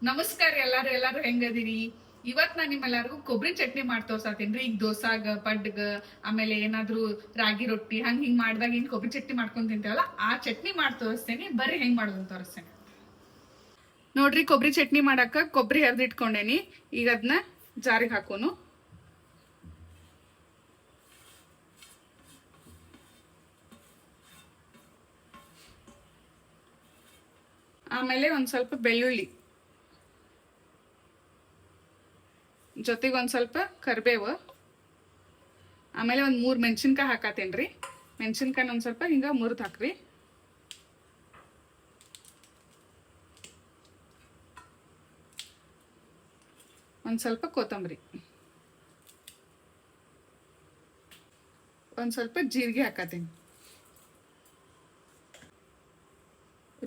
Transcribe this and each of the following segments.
ನಮಸ್ಕಾರ ಎಲ್ಲಾರು ಹೆಂಗದಿರಿ. ಇವತ್ ನಾನ್ ನಿಮ್ಮೆಲ್ಲರಿಗೂ ಕೊಬ್ಬರಿ ಚಟ್ನಿ ಮಾಡಿ ತೋರ್ಸಾತೇನ್ರಿ. ಈಗ ದೋಸಾಗ ಪಡ್ಗ ಆಮೇಲೆ ಏನಾದ್ರು ರಾಗಿ ರೊಟ್ಟಿ ಹಿಂಗ್ ಮಾಡ್ದಾಗ ಏನ್ ಕೊಬ್ಬರಿ ಚಟ್ನಿ ಮಾಡ್ಕೊಂಡ್ ತಿಂತೇವಲ್ಲ ಆ ಚಟ್ನಿ ಮಾಡಿ ತೋರಿಸ್ತೇನೆ. ಬರ್ರಿ ಹೆಂಗ್ ಮಾಡೋದು ತೋರಿಸ್ತೇನೆ. ನೋಡ್ರಿ, ಕೊಬ್ಬರಿ ಚಟ್ನಿ ಮಾಡಾಕ ಕೊಬ್ಬರಿ ಹರಿದಿಟ್ಕೊಂಡೇನಿ. ಈಗ ಅದನ್ನ ಜಾರಿಗೆ ಹಾಕೋನು. ಆಮೇಲೆ ಒಂದ್ ಸ್ವಲ್ಪ ಬೆಳ್ಳುಳ್ಳಿ, ಜೊತೆಗೆ ಒಂದ್ ಸ್ವಲ್ಪ ಕರಿಬೇವು, ಆಮೇಲೆ ಒಂದ್ 3 ಮೆಣಸಿನ್ಕಾಯಿ ಹಾಕತೇನ್ರಿ. ಮೆಣಸಿನ್ಕಾಯಿ ಒಂದ್ ಸ್ವಲ್ಪ ಹಿಂಗ ಮುರಿದ್ ಹಾಕ್ರಿ. ಒಂದ್ ಸ್ವಲ್ಪ ಕೊತ್ತಂಬರಿ, ಒಂದ್ ಸ್ವಲ್ಪ ಜೀರಿಗೆ ಹಾಕತೇನಿ.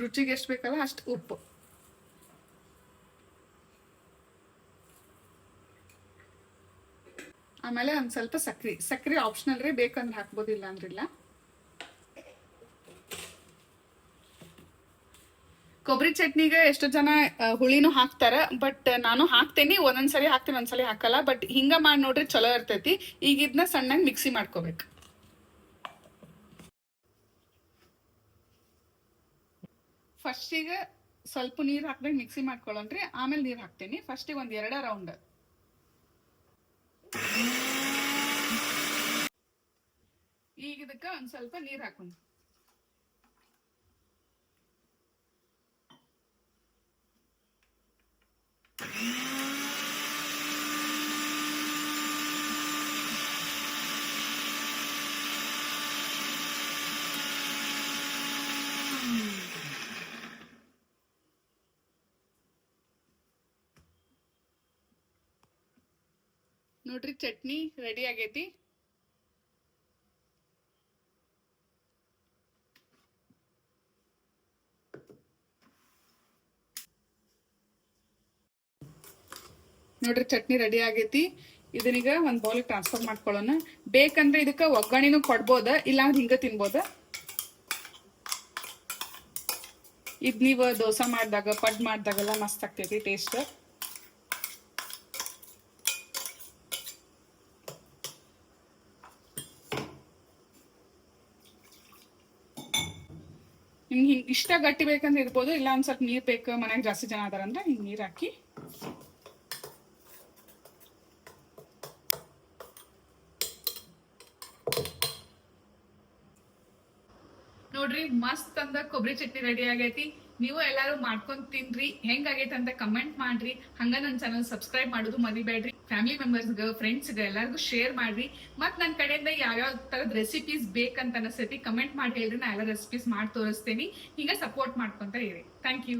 ರುಚಿಗೆ ಎಷ್ಟು ಬೇಕಲ್ಲ ಅಷ್ಟು ಉಪ್ಪು, ಆಮೇಲೆ ಒಂದ್ ಸ್ವಲ್ಪ ಸಕ್ರಿ ಆಪ್ಷನಲ್ ರೀ, ಬೇಕಂದ್ರೆ ಹಾಕ್ಬೋದಿಲ್ಲ ಅಂದ್ರಿಲ್ಲ. ಕೊಬ್ಬರಿ ಚಟ್ನಿಗೆ ಎಷ್ಟು ಜನ ಹುಳಿನೂ ಹಾಕ್ತಾರ, ಬಟ್ ನಾನು ಹಾಕ್ತೇನಿ. ಒಂದೊಂದ್ಸರಿ ಹಾಕ್ತೀನಿ, ಒಂದ್ಸಲಿ ಹಾಕಲ್ಲ. ಬಟ್ ಹಿಂಗ ಮಾಡಿ ನೋಡ್ರಿ ಚಲೋ ಇರ್ತೈತಿ. ಈಗ ಇದನ್ನ ಸಣ್ಣಗೆ ಮಿಕ್ಸಿ ಮಾಡ್ಕೋಬೇಕು. ಫಸ್ಟಿಗೆ ಸ್ವಲ್ಪ ನೀರ್ ಹಾಕ್ಬೇಕು, ಮಿಕ್ಸಿ ಮಾಡ್ಕೊಳ್ಳೋಣ್ರಿ. ಆಮೇಲೆ ನೀರ್ ಹಾಕ್ತೇನಿ. ಫಸ್ಟಿಗೆ ಒಂದ್ 2 ರೌಂಡ್. ಈಗ ಇದಕ್ಕ ಒಂದ್ ಸ್ವಲ್ಪ ನೀರ್ ಹಾಕೋಣ. ನೋಡ್ರಿ, ಚಟ್ನಿ ರೆಡಿ ಆಗೈತಿ. ನೋಡ್ರಿ, ಚಟ್ನಿ ರೆಡಿ ಆಗೈತಿ. ಇದನ್ನೀಗ ಒಂದ್ ಬೌಲ್ ಟ್ರಾನ್ಸ್ಫರ್ ಮಾಡ್ಕೊಳ್ಳೋಣ. ಬೇಕಂದ್ರೆ ಇದಕ್ಕ ಒಗ್ಗರಣೆನೂ ಕೊಡ್ಬೋದ, ಇಲ್ಲಾಂದ್ರೆ ಹಿಂಗ ತಿನ್ಬೋದ. ಇದ್ ನೀವು ದೋಸೆ ಮಾಡಿದಾಗ ಪಡ್ ಮಾಡಿದಾಗೆಲ್ಲ ಮಸ್ತ್ ಆಗ್ತೈತಿ ಟೇಸ್ಟ್. ನಿಮ್ಗೆ ಹಿಂಗ್ ಇಷ್ಟ ಗಟ್ಟಿ ಬೇಕಂದ್ರೆ ಇರ್ಬೋದು, ಇಲ್ಲ ಒಂದ್ ಸ್ವಲ್ಪ ನೀರ್ ಬೇಕು, ಮನೆಗೆ ಜಾಸ್ತಿ ಜನ ಅದಾರಂದ್ರೆ ಹಿಂಗ್ ನೀರ್ ಹಾಕಿ. ನೋಡ್ರಿ, ಮಸ್ತ್ ಅಂದ ಕೊಬ್ಬರಿ ಚಟ್ನಿ ರೆಡಿ ಆಗೈತಿ. ನೀವು ಎಲ್ಲಾರು ಮಾಡ್ಕೊಂಡ್ ತಿನ್ರಿ. ಹೆಂಗ್ ಆಗೈತೆ ಅಂತ ಕಮೆಂಟ್ ಮಾಡ್ರಿ. ಹಂಗ ನನ್ನ ಚಾನಲ್ ಸಬ್ಸ್ಕ್ರೈಬ್ ಮಾಡೋದು ಮರಿಬೇಡ್ರಿ. ಫ್ಯಾಮಿಲಿ ಮೆಂಬರ್ಸ್ಗೆ, ಫ್ರೆಂಡ್ಸ್ಗೆ ಎಲ್ಲರಿಗೂ ಶೇರ್ ಮಾಡ್ರಿ. ಮತ್ ನನ್ನ ಕಡೆಯಿಂದ ಯಾವ್ಯಾವ ತರದ ರೆಸಿಪೀಸ್ ಬೇಕಂತ ಅನಿಸ್ತೈತಿ ಕಮೆಂಟ್ ಮಾಡಿ ಹೇಳ್ರಿ. ನಾ ಎಲ್ಲ ರೆಸಿಪೀಸ್ ಮಾಡಿ ತೋರಿಸ್ತೇನಿ. ಹಿಂಗ ಸಪೋರ್ಟ್ ಮಾಡ್ಕೊಂತ ಇರಿ. Thank you.